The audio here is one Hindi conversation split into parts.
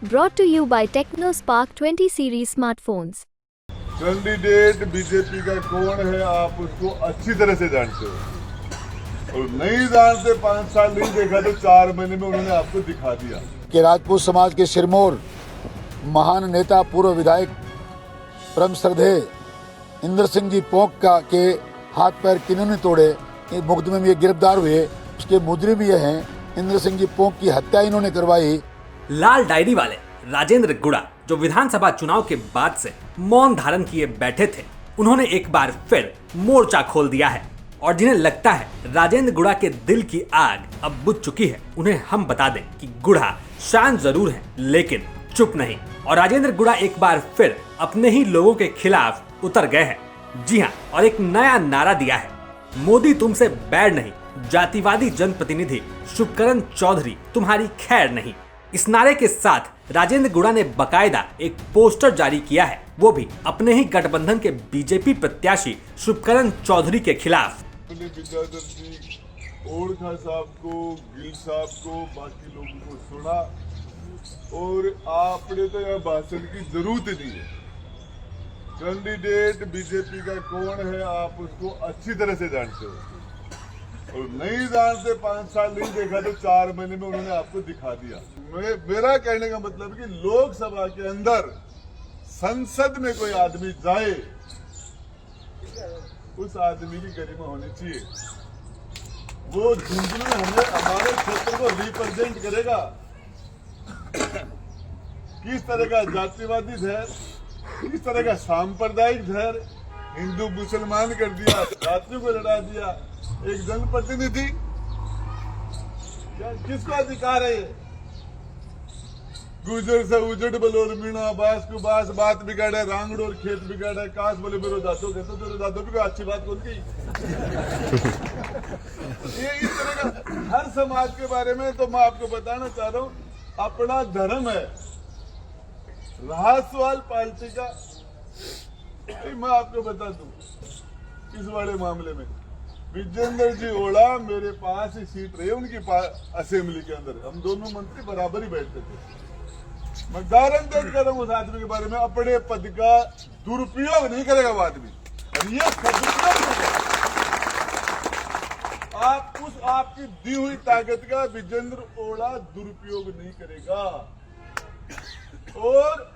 Brought to you by TechnoSpark 20 series smartphones. Candidate BJP का कौन है आप उसको अच्छी तरह से जानते हो और नहीं जानते, 5 साल नहीं देखा तो 4 महीने में उन्होंने आपको दिखा दिया कि राजपूत समाज के सिरमौर महान नेता पूर्व विधायक परम श्रद्धेय इंद्र सिंह जी पोंक का के हाथ पैर किन्होंने तोड़े, इस मुकदमे में ये गिरफ्तार हुए। उसके मुजरिम ये हैं, इंद्र सिंह जी पोंक की हत्या इन्होंने करवाई। लाल डायरी वाले राजेंद्र गुड़ा जो विधानसभा चुनाव के बाद से मौन धारण किए बैठे थे, उन्होंने एक बार फिर मोर्चा खोल दिया है। और जिन्हें लगता है राजेंद्र गुड़ा के दिल की आग अब बुझ चुकी है, उन्हें हम बता दें कि गुड़ा शांत जरूर है लेकिन चुप नहीं। और राजेंद्र गुड़ा एक बार फिर अपने ही लोगों के खिलाफ उतर गए हैं। जी हाँ, और एक नया नारा दिया है, मोदी तुमसे बैर नहीं, जातिवादी जनप्रतिनिधि शुभकरण चौधरी तुम्हारी खैर नहीं। इस नारे के साथ राजेंद्र गुड़ा ने बकायदा एक पोस्टर जारी किया है, वो भी अपने ही गठबंधन के बीजेपी प्रत्याशी शुभकरण चौधरी के खिलाफ। विद्याधर जी, ओरछा साहब को, गिल साहब को, बाकी लोगों को सुना और आपने तो यह भाषण की जरूरत नहीं है। कैंडिडेट बीजेपी का कौन है आप उसको अच्छी तरह से जानते हो और नहीं जानते, 5 साल नहीं देखा तो 4 महीने में उन्होंने आपको दिखा दिया। मेरा कहने का मतलब कि लोकसभा के अंदर संसद में कोई आदमी जाए, उस आदमी की गरिमा होनी चाहिए। वो झुंझुनू में हमारे क्षेत्र को रिप्रेजेंट करेगा। किस तरह का जातिवादी धैर्य, किस तरह का सांप्रदायिक धैर्य, हिंदू मुसलमान कर दिया, जातियों को लड़ा दिया, एक जनप्रतिनिधि, क्या किसको अधिकार है? गुजर से उजड़ बलोर मीणा, बास को बास, बात बिगाड़े, रांगड़ और खेत बिगाड़े, काश बोले मेरे दादो कहते, तेरे दादो भी कोई अच्छी बात कौन की? ये इस तरह का हर समाज के बारे में तो मैं आपको बताना चाह रहा हूँ, अपना धर्म है। रहा सवाल पार्टी का, मैं आपको बता दूं इस बड़े मामले में विजेंद्र जी ओड़ा मेरे पास ही सीट रही उनकी असेंबली के अंदर, हम दोनों मंत्री बराबर ही बैठते थे। मैं गारंटी कर रहा हूं उस आदमी के बारे में, अपने पद का दुरुपयोग नहीं करेगा वो आदमी, और ये सदुपयोग आप उस आपकी दी हुई ताकत का विजेंद्र ओड़ा दुरुपयोग नहीं करेगा और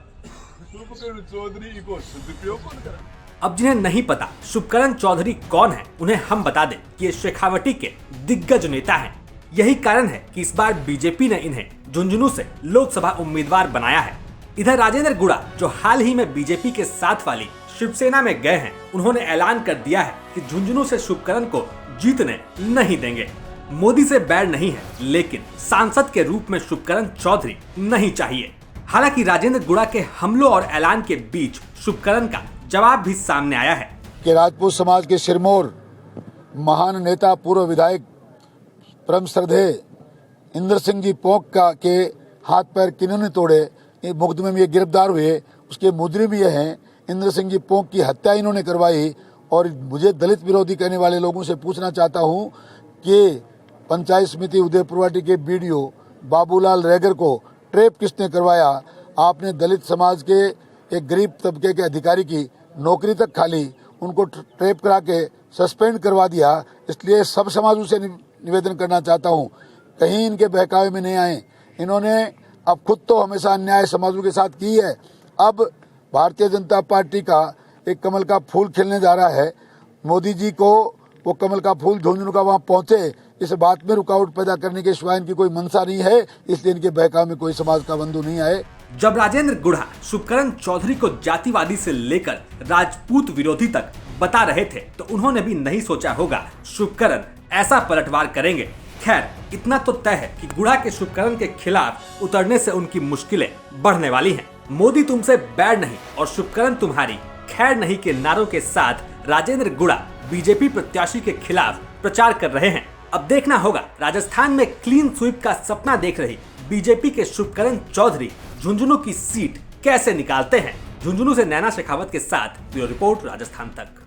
शुभकरण चौधरी को सदुपयोग कौन करेगा। अब जिन्हें नहीं पता शुभकरण चौधरी कौन है, उन्हें हम बता दें कि ये शेखावटी के दिग्गज नेता हैं। यही कारण है कि इस बार बीजेपी ने इन्हें झुंझुनू से लोकसभा उम्मीदवार बनाया है। इधर राजेंद्र गुड़ा जो हाल ही में बीजेपी के साथ वाली शिवसेना में गए हैं, उन्होंने ऐलान कर दिया है कि झुंझुनू से शुभकरण को जीतने नहीं देंगे। मोदी से बैर नहीं है लेकिन सांसद के रूप में शुभकरण चौधरी नहीं चाहिए। हालांकि राजेंद्र गुड़ा के हमलों और ऐलान के बीच शुभकरण का जवाब भी सामने आया है कि राजपूत समाज के सिरमौर महान नेता पूर्व विधायक परम श्रद्धेय इंद्र सिंह जी पोंक का के हाथ पैर किन्होंने तोड़े, इस मुकदमे में ये गिरफ्तार हुए। उसके मुजरिम ये हैं, इंद्र सिंह जी पोंक की हत्या इन्होंने करवाई। और मुझे दलित विरोधी कहने वाले लोगों से पूछना चाहता हूँ कि पंचायत समिति उदयपुरवाटी के बीडीओ बाबूलाल रैगर को ट्रेप किसने करवाया? आपने दलित समाज के एक गरीब तबके के अधिकारी की नौकरी तक खाली, उनको ट्रेप करा के सस्पेंड करवा दिया। इसलिए सब समाजों से निवेदन करना चाहता हूँ, कहीं इनके बहकावे में नहीं आए। इन्होंने अब खुद तो हमेशा अन्याय समाजों के साथ की है, अब भारतीय जनता पार्टी का एक कमल का फूल खिलने जा रहा है। मोदी जी को वो कमल का फूल झुंझुनू का वहाँ पहुँचे, इस बात में रुकावट पैदा करने के सिवाय इनकी कोई मंशा नहीं है, इसलिए इनके बहकावे में कोई समाज का बंधु नहीं आए। जब राजेंद्र गुड़ा शुभकरण चौधरी को जातिवादी से लेकर राजपूत विरोधी तक बता रहे थे तो उन्होंने भी नहीं सोचा होगा शुभकरण ऐसा पलटवार करेंगे। खैर, इतना तो तय है कि गुड़ा के शुभकरण के खिलाफ उतरने से उनकी मुश्किलें बढ़ने वाली हैं। मोदी तुमसे बैर नहीं और शुभकरण तुम्हारी खैर नहीं के नारों के साथ राजेंद्र गुड़ा बीजेपी प्रत्याशी के खिलाफ प्रचार कर रहे हैं। अब देखना होगा राजस्थान में क्लीन स्वीप का सपना देख रही बीजेपी के शुभकरण चौधरी झुंझुनू की सीट कैसे निकालते हैं। झुंझुनू से नैना शेखावत के साथ ब्यूरो रिपोर्ट, राजस्थान तक।